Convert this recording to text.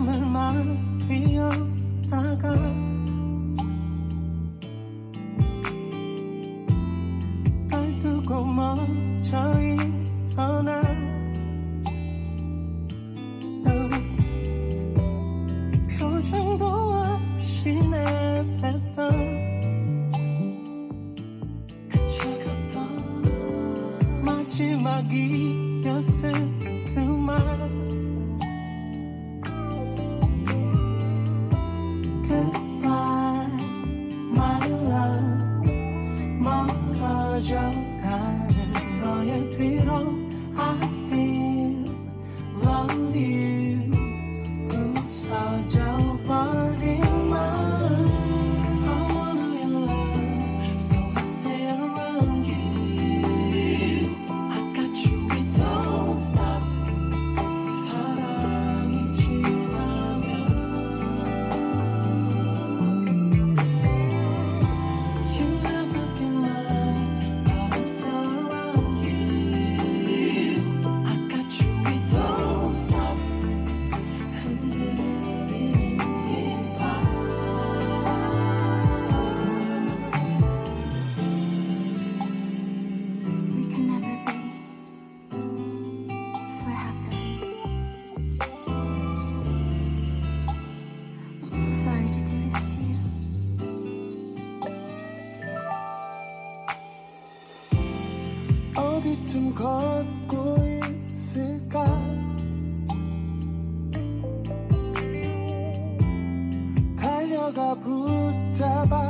바람을 막 뛰어나가 날 두고 멈춰 일어나 표정도 없이 내뱉던 마지막이었을 그 말 Goodbye my love 멀어져가는 너의 뒤로 I still love you 부서져 버린 마음 I wanna your love so I stay around you I got you it don't stop 사랑이 지나면 You never be mine but I'm still around you I got you it don't stop 흔들리는 이밤 We can never be, so I have to leave. I'm so sorry to do this to you. 어디쯤 걷고 있을까 달려가 붙잡아